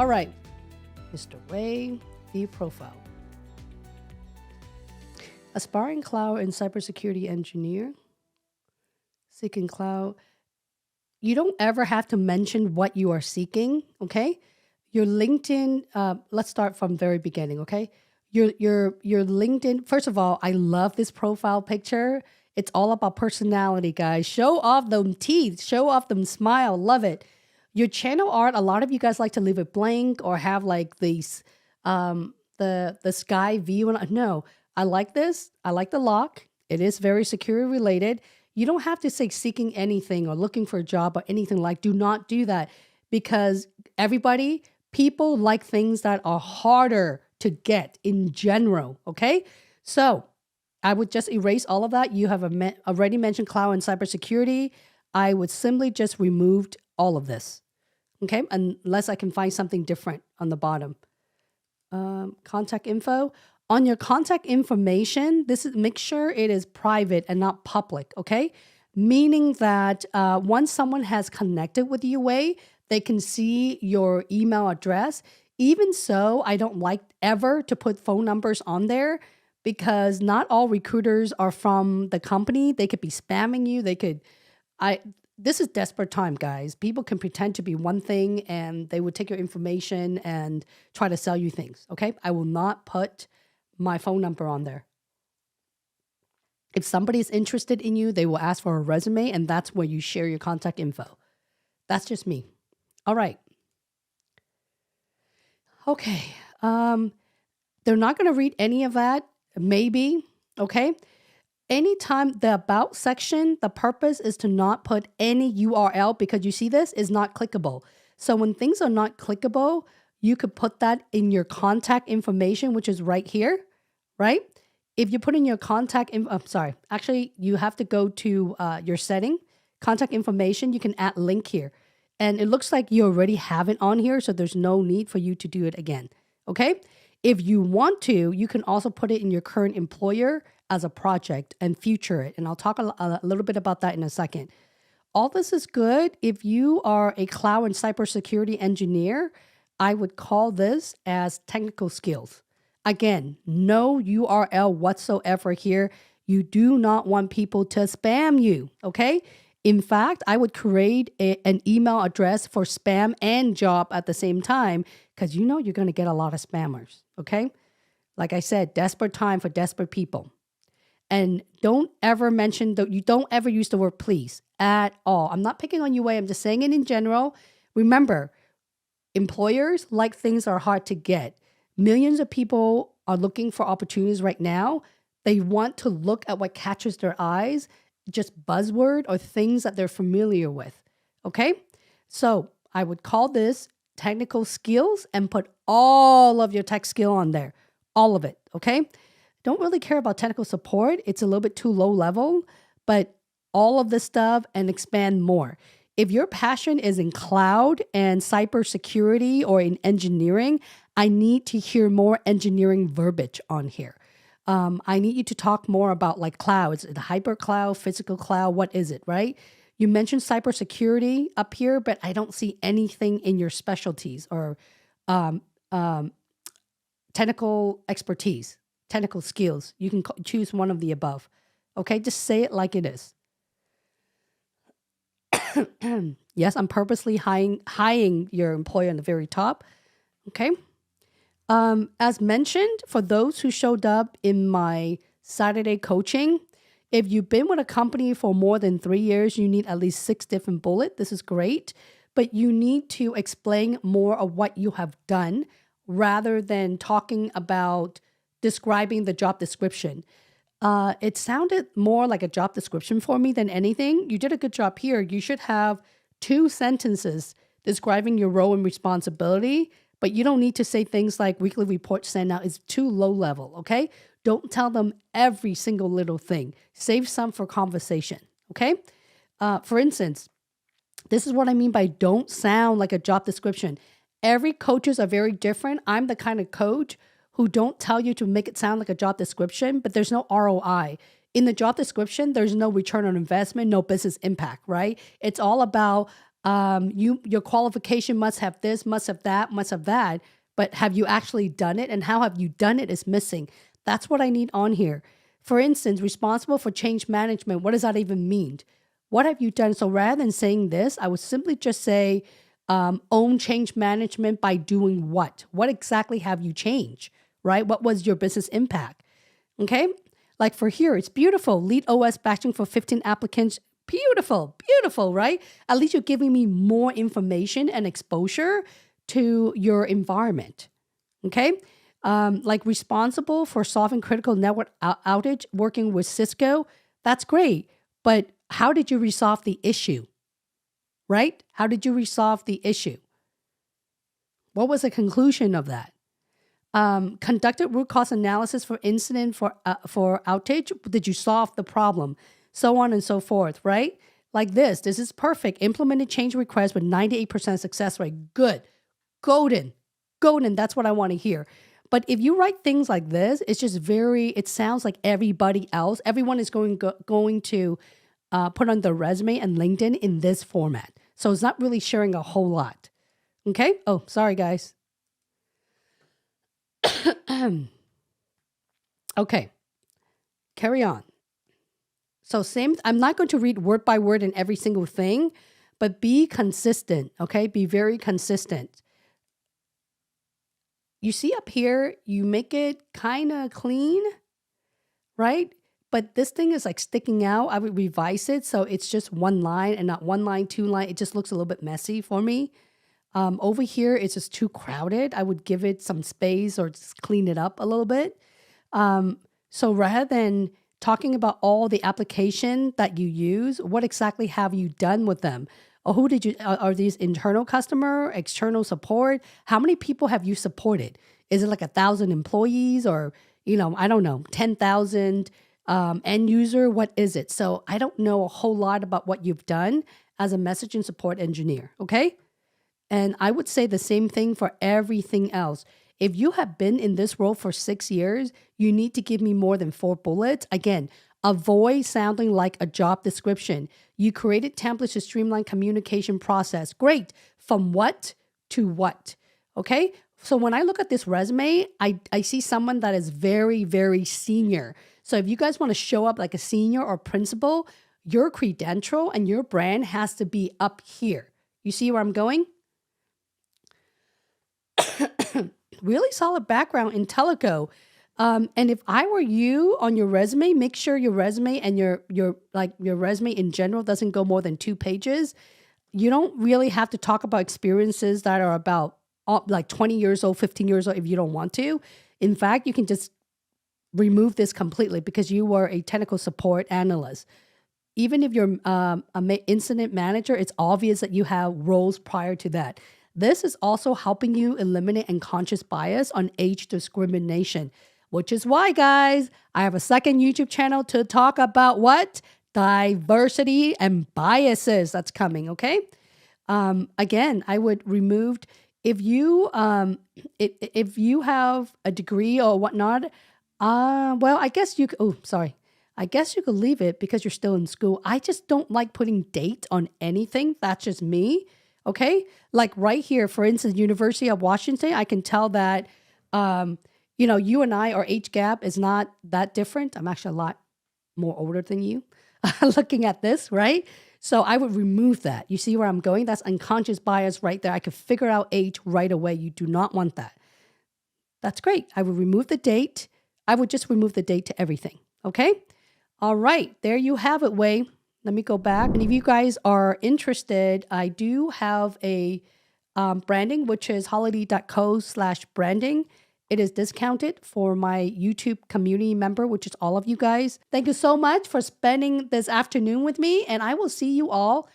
All right, Mr. Ray, view profile. Aspiring cloud and cybersecurity engineer. Seeking cloud. You don't ever have to mention what you are seeking, okay? Your LinkedIn, let's start from very beginning, okay? Your LinkedIn, first of all, I love this profile picture. It's all about personality, guys. Show off them teeth, show off them smile, love it. Your channel art, a lot of you guys like to leave it blank or have like these, the sky view. No, I like this. I like the lock. It is very security related. You don't have to say seeking anything or looking for a job or anything like, do not do that because people like things that are harder to get in general, okay? So I would just erase all of that. You have already mentioned cloud and cybersecurity. I would simply just remove all of this, okay? Unless I can find something different on the bottom. Contact info. On your contact information, make sure it is private and not public, okay? Meaning that once someone has connected with UA, they can see your email address. Even so, I don't like ever to put phone numbers on there because not all recruiters are from the company. They could be spamming you. This is desperate time, guys. People can pretend to be one thing and they would take your information and try to sell you things, okay? I will not put my phone number on there. If somebody's interested in you, they will ask for a resume and that's where you share your contact info. That's just me. All right. Okay. They're not going to read any of that. Maybe. Okay. Anytime the about section, the purpose is to not put any URL because you see this is not clickable. So when things are not clickable, you could put that in your contact information, which is right here, right? If you put in your actually you have to go to your setting, contact information, you can add link here. And it looks like you already have it on here, so there's no need for you to do it again, okay? If you want to, you can also put it in your current employer as a project and feature it. And I'll talk a little bit about that in a second. All this is good. If you are a cloud and cybersecurity engineer, I would call this as technical skills. Again, no URL whatsoever here. You do not want people to spam you, okay? In fact, I would create an email address for spam and job at the same time because you know you're going to get a lot of spammers, okay? Like I said, desperate time for desperate people. And don't ever you don't ever use the word please at all. I'm not picking on UA. I'm just saying it in general. Remember, employers like things are hard to get. Millions of people are looking for opportunities right now. They want to look at what catches their eyes, just buzzword or things that they're familiar with, okay? So I would call this technical skills and put all of your tech skill on there, all of it, okay? Don't really care about technical support. It's a little bit too low level, but all of this stuff and expand more. If your passion is in cloud and cybersecurity or in engineering, I need to hear more engineering verbiage on here. I need you to talk more about like cloud. Is it hyper cloud, physical cloud? What is it, right? You mentioned cybersecurity up here, but I don't see anything in your specialties or technical expertise, technical skills. You can choose one of the above. Okay, just say it like it is. Yes, I'm purposely hiring your employer on the very top. Okay. As mentioned, for those who showed up in my Saturday coaching, if you've been with a company for more than 3 years, you need at least 6 different bullets. This is great, but you need to explain more of what you have done rather than talking about describing the job description. It sounded more like a job description for me than anything. You did a good job here. You should have 2 sentences describing your role and responsibility, but you don't need to say things like weekly report send out. It's too low level, okay? Don't tell them every single little thing. Save some for conversation, okay? For instance, this is what I mean by don't sound like a job description. Every coaches are very different. I'm the kind of coach who don't tell you to make it sound like a job description, but there's no ROI. In the job description, there's no return on investment, no business impact, right? It's all about Your qualification must have this, must have that, must have that. But have you actually done it? And how have you done it is missing. That's what I need on here. For instance, responsible for change management. What does that even mean? What have you done? So rather than saying this, I would simply just say, own change management by doing what? What exactly have you changed, right? What was your business impact? Okay. Like for here, it's beautiful. Lead OS batching for 15 applicants. Beautiful, beautiful, right? At least you're giving me more information and exposure to your environment. Okay. Like responsible for solving critical network outage, working with Cisco. That's great. But how did you resolve the issue? Right? How did you resolve the issue? What was the conclusion of that? Conducted root cause analysis for incident for outage. Did you solve the problem? So on and so forth, right? Like this is perfect. Implemented change request with 98% success rate. Good. Golden. That's what I want to hear. But if you write things like this, it's just it sounds like everybody else. Everyone is going to put on their resume and LinkedIn in this format. So it's not really sharing a whole lot. Okay? Oh, sorry, guys. Okay. Carry on. So I'm not going to read word by word in every single thing, but be consistent, okay? Be very consistent. You see up here, you make it kind of clean, right? But this thing is like sticking out. I would revise it so it's just one line and not one line, two line. It just looks a little bit messy for me. Over here, it's just too crowded. I would give it some space or just clean it up a little bit. So rather than talking about all the application that you use, what exactly have you done with them? Or who did you, are these internal customer, external support? How many people have you supported? Is it like 1,000 employees or, I don't know, 10,000 end user? What is it? So I don't know a whole lot about what you've done as a message and support engineer. Okay. And I would say the same thing for everything else. If you have been in this role for 6 years, you need to give me more than 4 bullets. Again, avoid sounding like a job description. You created templates to streamline communication process. Great. From what to what? Okay. So when I look at this resume, I see someone that is very, very senior. So if you guys want to show up like a senior or principal, your credential and your brand has to be up here. You see where I'm going? Really solid background in teleco. And if I were you on your resume, make sure your resume and your resume in general doesn't go more than 2 pages. You don't really have to talk about experiences that are about like 20 years old, 15 years old if you don't want to. In fact, you can just remove this completely because you were a technical support analyst. Even if you're an incident manager, it's obvious that you have roles prior to that. This is also helping you eliminate unconscious bias on age discrimination, which is why, guys, I have a second YouTube channel to talk about what? Diversity and biases that's coming, okay? Again, I would remove, if you have a degree or whatnot, well, I guess you could, I guess you could leave it because you're still in school. I just don't like putting date on anything. That's just me. Okay. Like right here, for instance, University of Washington, I can tell that, you and I, our age gap is not that different. I'm actually a lot more older than you looking at this, right? So I would remove that. You see where I'm going? That's unconscious bias right there. I could figure out age right away. You do not want that. That's great. I would remove the date. I would just remove the date to everything. Okay. All right. There you have it, Wei. Let me go back. And if you guys are interested, I do have a branding, which is holiday.co/branding. It is discounted for my YouTube community member, which is all of you guys. Thank you so much for spending this afternoon with me. And I will see you all